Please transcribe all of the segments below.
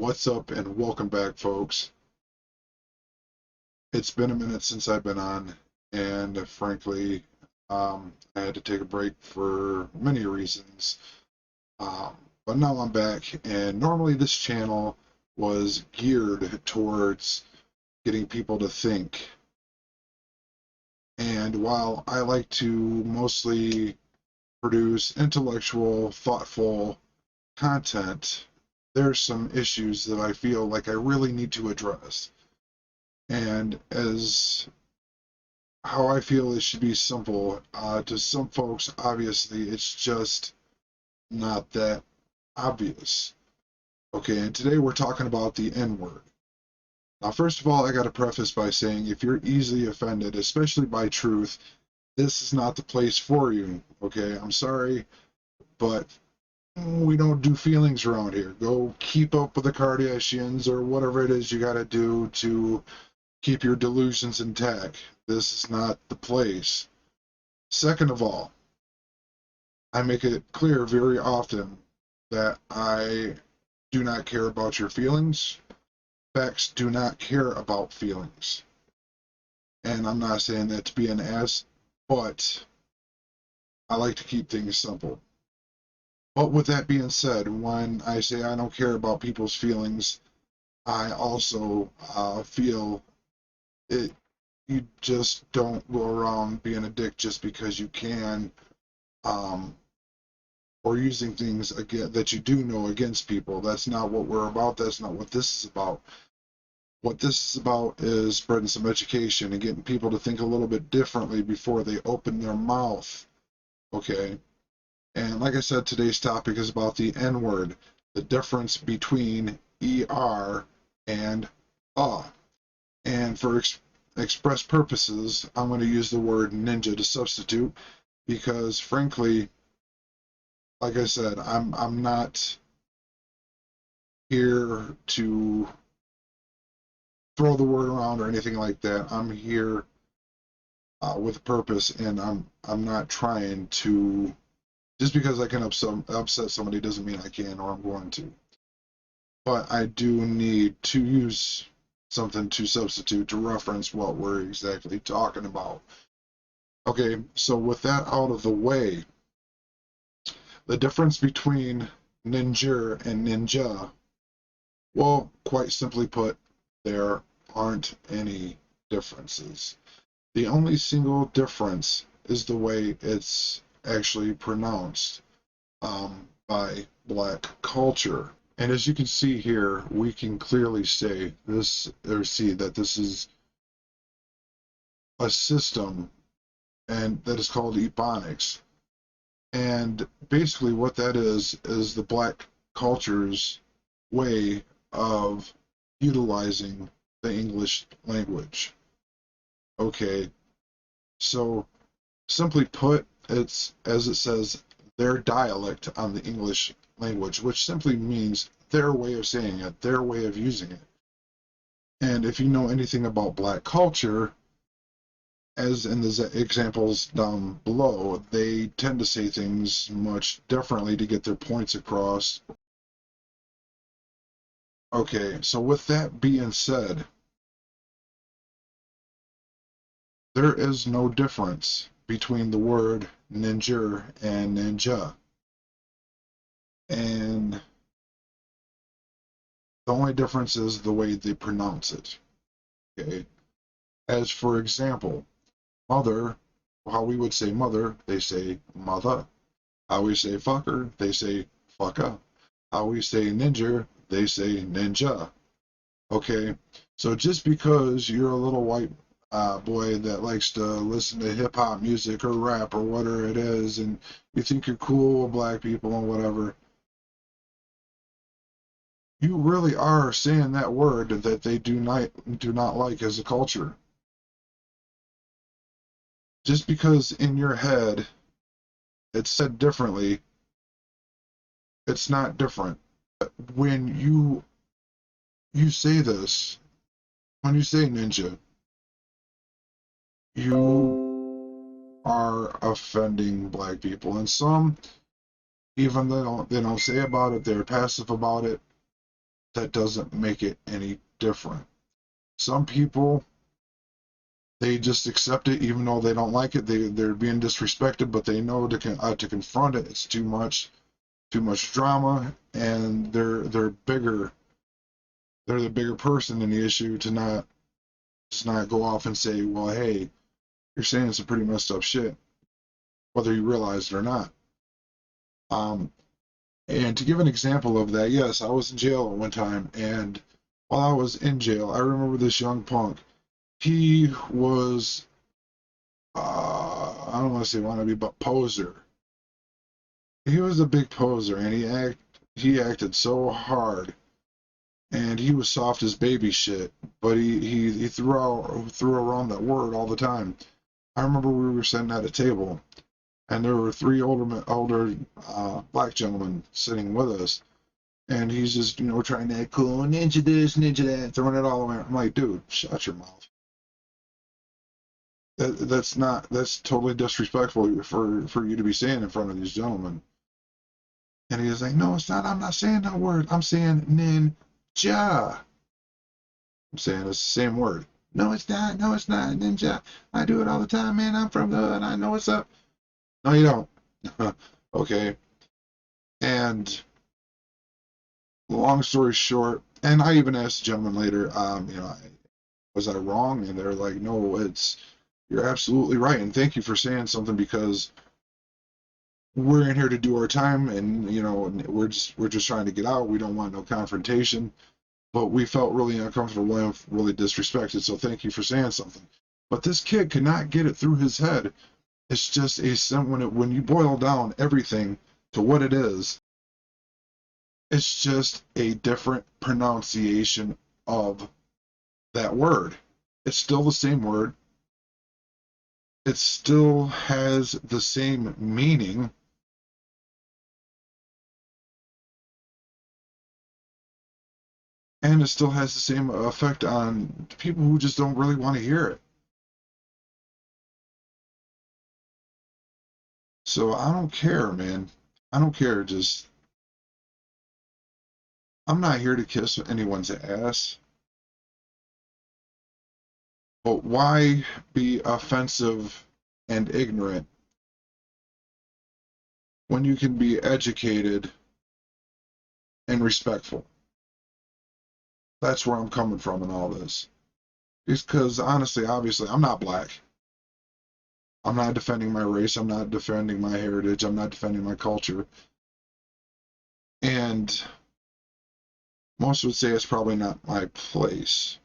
What's up and welcome back, folks. It's been a minute since I've been on, and frankly, I had to take a break for many reasons. Um, but now I'm back, and normally this channel was geared towards getting people to think. And while I like to mostly produce intellectual, thoughtful content, there's some issues that I feel like I really need to address. And as how I feel it should be simple, to some folks, obviously, it's just not that obvious. Okay, and today we're talking about the N word. Now, first of all, I got to preface by saying if you're easily offended, especially by truth, this is not the place for you. Okay, I'm sorry, but we don't do feelings around here. Go keep up with the Kardashians or whatever it is you got to do to keep your delusions intact. This is not the place. Second of all, I make it clear very often that I do not care about your feelings. Facts do not care about feelings. And I'm not saying that to be an ass, but I like to keep things simple. But with that being said, when I say I don't care about people's feelings, I also feel it. You just don't go around being a dick just because you can, um, or using things again that you do know against people. That's not what we're about. That's not what this is about. What this is about is spreading some education and getting people to think a little bit differently before they open their mouth. Okay? And like I said, today's topic is about the N word, the difference between ER and And for express purposes, I'm going to use the word ninja to substitute because, frankly, like I said, I'm not here to throw the word around or anything like that. I'm here with a purpose, and I'm not trying to. Just because I can upset somebody doesn't mean I can or I'm going to. But I do need to use something to substitute to reference what we're exactly talking about. Okay, so with that out of the way, the difference between ninja and ninja, well, quite simply put, there aren't any differences. The only single difference is the way it's actually pronounced by black culture. And as you can see here, we can clearly say this, or see that this is a system and that is called Ebonics. And basically what that is the black culture's way of utilizing the English language. Okay, so simply put, it's, as it says, their dialect on the English language, which simply means their way of saying it, their way of using it. And if you know anything about black culture, as in the examples down below, they tend to say things much differently to get their points across. Okay, so with that being said, there is no difference between the word ninja and ninja. And the only difference is the way they pronounce it. Okay. As for example, mother, how we would say mother, they say mother. How we say fucker, they say fucka. How we say ninja, they say ninja. Okay, so just because you're a little white boy that likes to listen to hip hop music or rap or whatever it is, and you think you're cool with black people and whatever, you really are saying that word that they do not like as a culture. Just because in your head it's said differently, it's not different. When you say this, when you say ninja, you are offending black people, and some, even though they don't say about it, they're passive about it. that doesn't make it any different. Some people, they just accept it even though they don't like it. They're being disrespected, but they know to confront it. It's too much drama, and they're bigger. They're the bigger person in the issue to not just not go off and say, well, hey, you're saying some pretty messed up shit, whether you realize it or not. Um, and to give an example of that, yes, I was in jail at one time, and while I was in jail, I remember this young punk. He was, I don't want to say wannabe, but poser. He was a big poser, and he acted so hard, and he was soft as baby shit. But he threw around that word all the time. I remember we were sitting at a table, and there were three older black gentlemen sitting with us, and he's just trying to act cool, ninja this, ninja that, throwing it all around. I'm like, dude, shut your mouth. That's totally disrespectful for you to be saying in front of these gentlemen. And he was like, no, it's not. I'm not saying that word. I'm saying ninja. I'm saying it's the same word. No, it's not. No, it's not. Ninja. I do it all the time, man. I'm from the hood. I know what's up. No, you don't. Okay. And long story short, and I even asked the gentleman later, was I wrong? And they're like, no, you're absolutely right. And thank you for saying something, because we're in here to do our time, and we're just trying to get out. We don't want no confrontation, but we felt really uncomfortable and really disrespected. So thank you for saying something. But this kid could not get it through his head. It's just when you boil down everything to what it is, it's just a different pronunciation of that word. It's still the same word. It still has the same meaning. And it still has the same effect on people who just don't really want to hear it. So I don't care, man. I don't care. I'm not here to kiss anyone's ass. But why be offensive and ignorant when you can be educated and respectful? That's where I'm coming from in all this. It's because, honestly, obviously, I'm not black. I'm not defending my race. I'm not defending my heritage. I'm not defending my culture. And most would say it's probably not my place.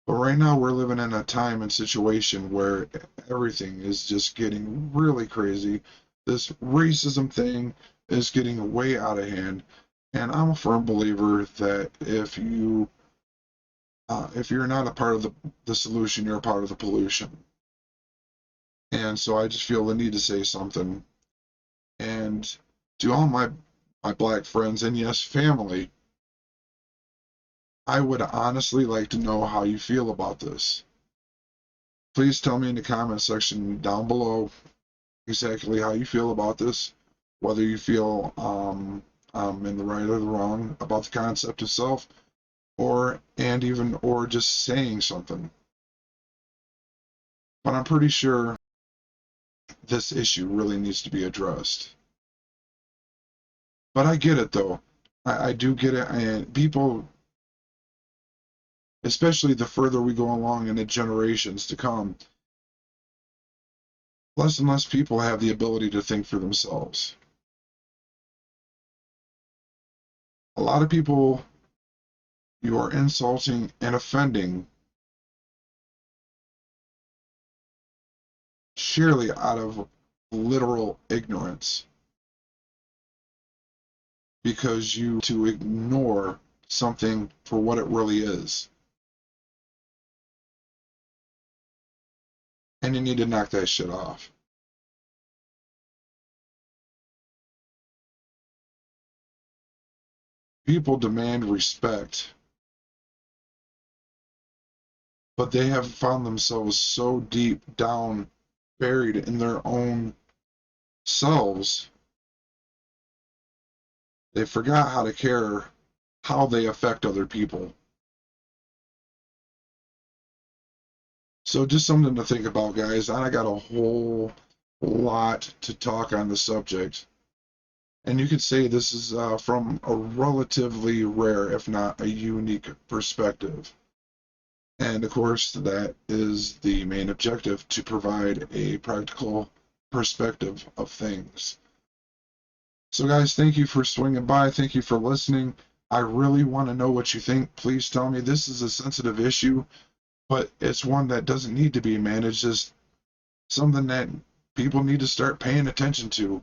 But right now, we're living in a time and situation where everything is just getting really crazy. This racism thing is getting way out of hand. And I'm a firm believer that if you're not a part of the solution, you're a part of the pollution. And so I just feel the need to say something. And to all my black friends, and yes, family, I would honestly like to know how you feel about this. Please tell me in the comment section down below exactly how you feel about this, whether you feel in the right or the wrong about the concept itself, or just saying something. But I'm pretty sure this issue really needs to be addressed. But I get it though. I do get it, and people, especially the further we go along in the generations to come, less and less people have the ability to think for themselves. A lot of people you are insulting and offending sheerly out of literal ignorance, because you to ignore something for what it really is. And you need to knock that shit off. People demand respect, but they have found themselves so deep down, buried in their own selves, they forgot how to care how they affect other people. So just something to think about, guys. I got a whole lot to talk on the subject. And you could say this is from a relatively rare, if not a unique perspective. And of course, that is the main objective, to provide a practical perspective of things. So, guys, thank you for swinging by. Thank you for listening. I really want to know what you think. Please tell me. This is a sensitive issue, but it's one that doesn't need to be managed. It's something that people need to start paying attention to.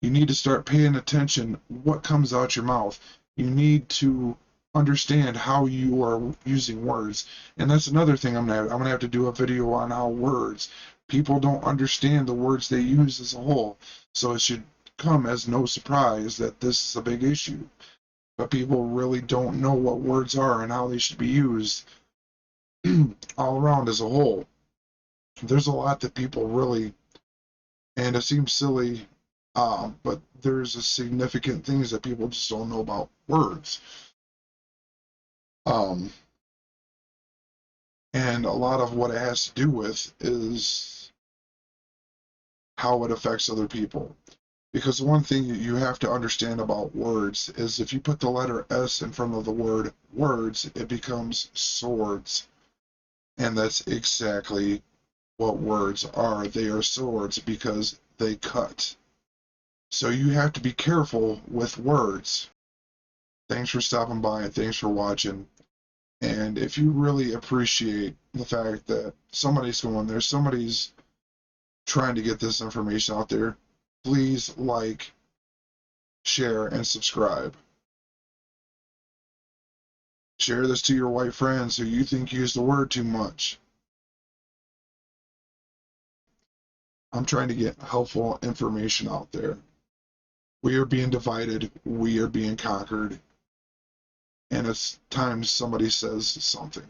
You need to start paying attention what comes out your mouth. You need to understand how you are using words. And that's another thing I'm gonna have to do a video on how words. People don't understand the words they use as a whole. So it should come as no surprise that this is a big issue. But people really don't know what words are and how they should be used all around as a whole. There's a lot that people really, and it seems silly, but there's a significant things that people just don't know about words. Um, and a lot of what it has to do with is how it affects other people. Because one thing you have to understand about words is if you put the letter S in front of the word words, it becomes swords. And that's exactly what words are. They are swords because they cut. So you have to be careful with words. Thanks for stopping by and thanks for watching. And if you really appreciate the fact that somebody's going there, somebody's trying to get this information out there, please like, share, and subscribe. Share this to your white friends who you think use the word too much. I'm trying to get helpful information out there. We are being divided, we are being conquered, and it's time somebody says something.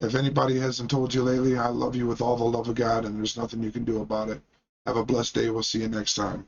If anybody hasn't told you lately, I love you with all the love of God, and there's nothing you can do about it. Have a blessed day. We'll see you next time.